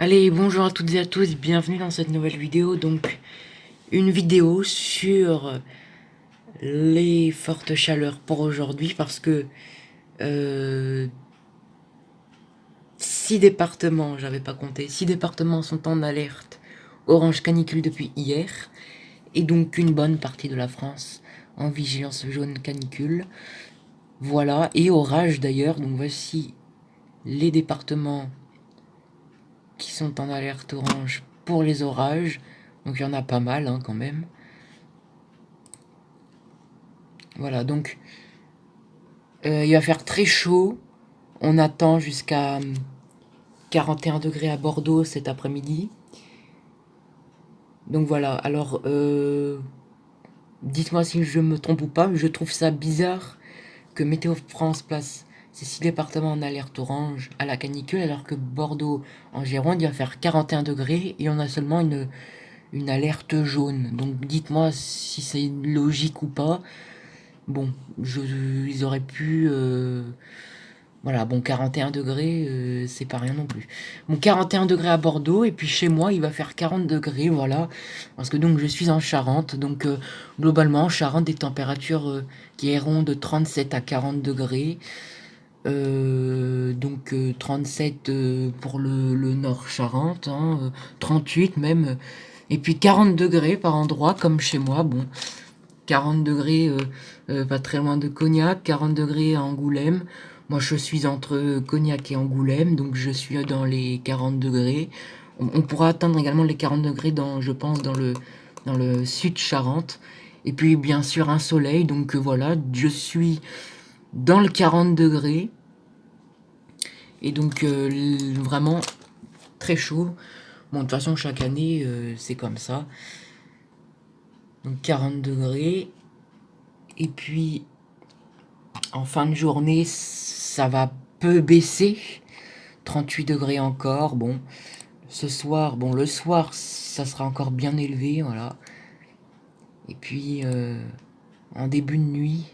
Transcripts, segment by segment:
Allez, bonjour à toutes et à tous, bienvenue dans cette nouvelle vidéo. Donc, une vidéo sur les fortes chaleurs pour aujourd'hui parce que euh, 6 départements, j'avais pas compté, 6 départements sont en alerte orange canicule depuis hier et donc une bonne partie de la France en vigilance jaune canicule. Voilà, et orage d'ailleurs, donc voici les départements qui sont en alerte orange pour les orages. Donc il y en a pas mal hein, quand même. Voilà, donc il va faire très chaud. On attend jusqu'à 41 degrés à Bordeaux cet après-midi. Donc voilà, alors dites-moi si je me trompe ou pas, mais je trouve ça bizarre que Météo France place ces 6 départements en alerte orange à la canicule, alors que Bordeaux, en Gironde, il va faire 41 degrés et on a seulement une alerte jaune. Donc dites-moi si c'est logique ou pas. Bon, ils auraient pu... voilà, bon, 41 degrés, c'est pas rien non plus. Bon, 41 degrés à Bordeaux, et puis chez moi, il va faire 40 degrés, voilà. Parce que donc, je suis en Charente, donc globalement, en Charente, des températures qui iront de 37 à 40 degrés. Donc 37 pour le nord Charente, hein, 38 même. Et puis 40 degrés par endroit, comme chez moi, bon. 40 degrés, pas très loin de Cognac, 40 degrés à Angoulême. Moi, je suis entre Cognac et Angoulême, donc je suis dans les 40 degrés. On pourra atteindre également les 40 degrés dans, je pense, dans le sud Charente. Et puis, bien sûr, un soleil, donc voilà, je suis dans le 40 degrés. Et donc, vraiment très chaud. Bon, de toute façon, chaque année, c'est comme ça. Donc, 40 degrés. Et puis, en fin de journée, ça va peu baisser. 38 degrés encore. Bon, ce soir, bon, le soir, ça sera encore bien élevé, voilà. Et puis, en début de nuit,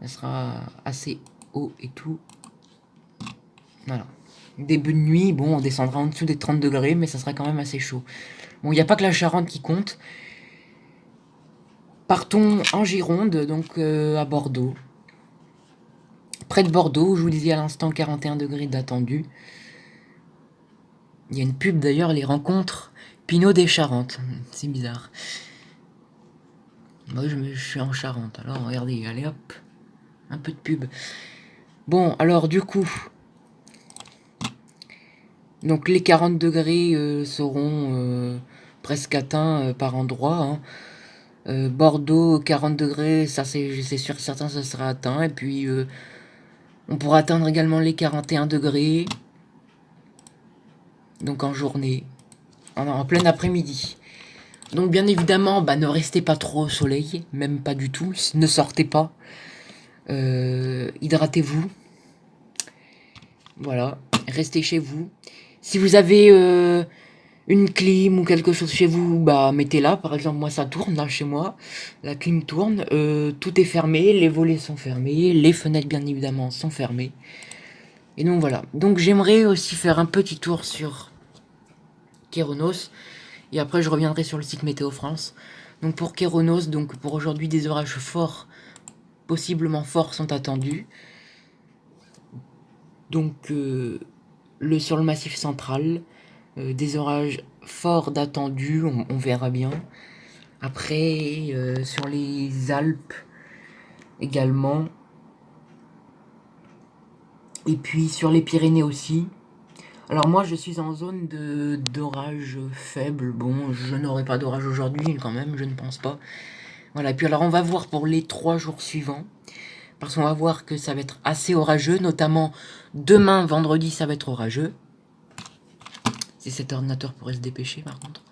ça sera assez haut et tout. Voilà. Début de nuit, bon, on descendra en dessous des 30 degrés, mais ça sera quand même assez chaud. Bon, il n'y a pas que la Charente qui compte. Partons en Gironde, donc à Bordeaux. Près de Bordeaux, je vous disais à l'instant 41 degrés d'attendu. Il y a une pub d'ailleurs, les rencontres Pinot des Charentes. C'est bizarre. Moi, je suis en Charente, alors regardez, allez hop, un peu de pub. Bon, alors du coup, donc les 40 degrés seront presque atteints par endroit. Hein. Bordeaux, 40 degrés, ça c'est sûr, certain, ça sera atteint. Et puis, on pourra atteindre également les 41 degrés. Donc en journée, en plein après-midi. Donc bien évidemment, bah, ne restez pas trop au soleil, même pas du tout, ne sortez pas. Hydratez-vous. Voilà, restez chez vous. Si vous avez une clim ou quelque chose chez vous, bah mettez-la. Par exemple, moi ça tourne là chez moi. La clim tourne, tout est fermé, les volets sont fermés, les fenêtres bien évidemment sont fermées. Et donc voilà. Donc j'aimerais aussi faire un petit tour sur Kéronos. Et après je reviendrai sur le site Météo France. Donc pour Kéronos, donc pour aujourd'hui des orages forts, possiblement forts sont attendus. Donc sur le massif central, des orages forts d'attendus, on verra bien. Après sur les Alpes également. Et puis sur les Pyrénées aussi. Alors moi je suis en zone d'orage faible. Bon, je n'aurai pas d'orage aujourd'hui quand même, je ne pense pas. Voilà, et puis alors on va voir pour les 3 jours suivants. Parce qu'on va voir que ça va être assez orageux, notamment demain, vendredi, ça va être orageux. Si cet ordinateur pourrait se dépêcher par contre.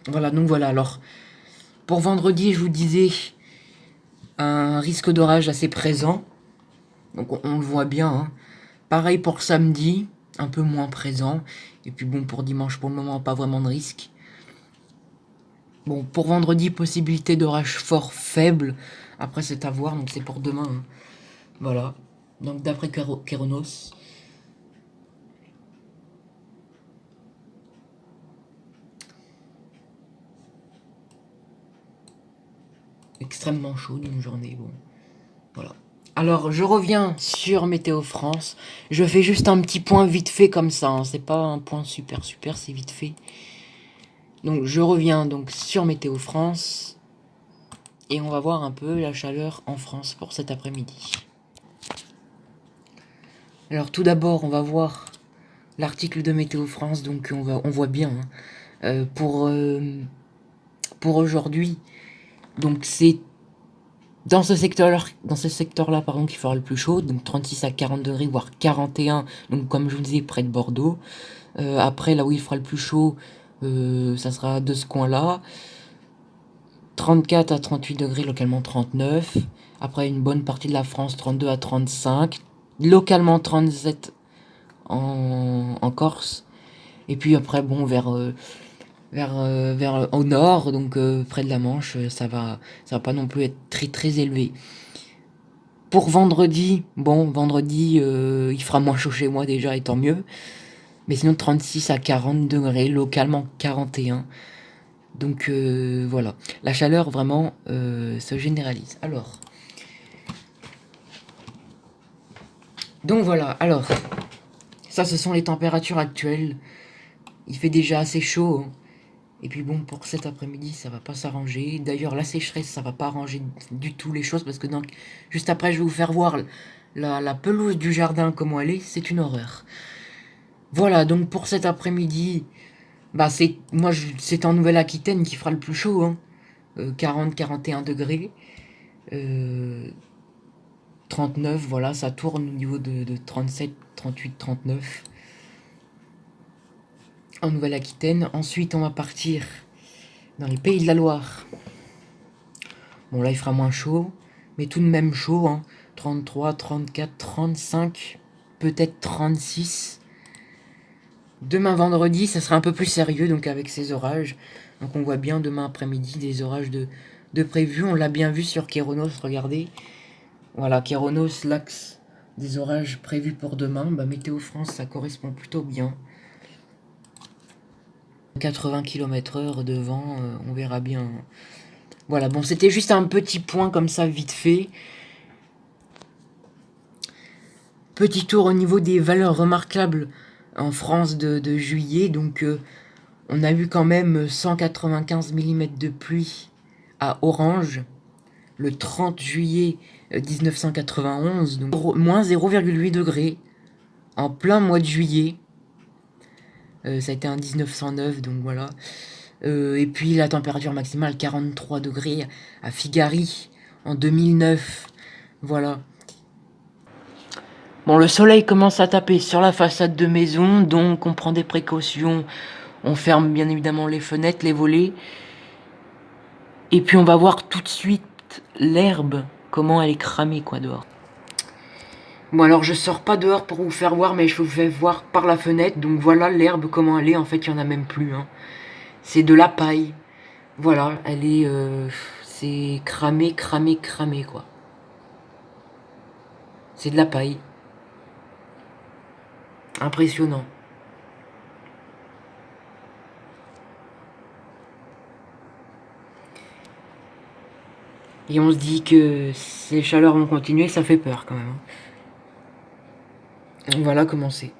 Voilà, donc voilà, alors pour vendredi, je vous disais un risque d'orage assez présent. Donc on le voit bien. Hein. Pareil pour samedi, un peu moins présent. Et puis bon, pour dimanche, pour le moment, pas vraiment de risque. Bon, pour vendredi, possibilité d'orage fort faible. Après, c'est à voir, donc c'est pour demain. Hein. Voilà. Donc d'après Kéronos. extrêmement chaud d'une journée. Bon, voilà. Alors, je reviens sur Météo France. Je fais juste un petit point vite fait comme ça, hein. C'est pas un point super, c'est vite fait. Donc, je reviens donc sur Météo France. Et on va voir un peu la chaleur en France pour cet après-midi. Alors, tout d'abord, on va voir l'article de Météo France. Donc, on voit bien, hein. Pour aujourd'hui, donc c'est dans ce secteur-là, pardon, qu'il fera le plus chaud, donc 36 à 40 degrés, voire 41, donc comme je vous disais, près de Bordeaux. Après, là où il fera le plus chaud, ça sera de ce coin-là. 34 à 38 degrés, localement 39. Après, une bonne partie de la France, 32 à 35. Localement 37 en Corse. Et puis après, bon, vers au nord, donc près de la Manche, ça va pas non plus être très très élevé. Pour vendredi, bon, vendredi, il fera moins chaud chez moi déjà, et tant mieux. Mais sinon, 36 à 40 degrés, localement 41. Donc voilà, la chaleur vraiment se généralise. Alors, donc voilà, alors, ça ce sont les températures actuelles. Il fait déjà assez chaud, hein. Et puis bon, pour cet après-midi, ça va pas s'arranger. D'ailleurs, la sécheresse, ça va pas arranger du tout les choses, parce que donc, juste après, je vais vous faire voir la pelouse du jardin, comment elle est. C'est une horreur. Voilà, donc pour cet après-midi, bah c'est en Nouvelle-Aquitaine qui fera le plus chaud, hein. 40-41 degrés. 39, voilà, ça tourne au niveau de 37, 38, 39. En Nouvelle-Aquitaine. Ensuite, on va partir dans les Pays de la Loire. Bon, là, il fera moins chaud, mais tout de même chaud, hein. 33, 34, 35, peut-être 36. Demain, vendredi, ça sera un peu plus sérieux, donc avec ces orages. Donc, on voit bien demain après-midi des orages de prévus. On l'a bien vu sur Kéronos, regardez. Voilà, Kéronos, l'axe des orages prévus pour demain. Bah, Météo France, ça correspond plutôt bien. 80 km/h de vent, on verra bien. Voilà, bon, c'était juste un petit point comme ça, vite fait. Petit tour au niveau des valeurs remarquables en France de juillet. Donc, on a eu quand même 195 mm de pluie à Orange, le 30 juillet 1991. Donc, moins 0,8 degrés en plein mois de juillet. Ça a été un 1909, donc voilà. Et puis la température maximale 43 degrés à Figari en 2009. Voilà. Bon, le soleil commence à taper sur la façade de maison, donc on prend des précautions. On ferme bien évidemment les fenêtres, les volets. Et puis on va voir tout de suite l'herbe, comment elle est cramée quoi dehors. Bon, alors je sors pas dehors pour vous faire voir, mais je vous fais voir par la fenêtre. Donc voilà l'herbe, comment elle est. En fait, il y en a même plus, hein. C'est de la paille. Voilà, elle est... c'est cramé, quoi. C'est de la paille. Impressionnant. Et on se dit que ces chaleurs vont continuer, ça fait peur quand même. Voilà comment c'est.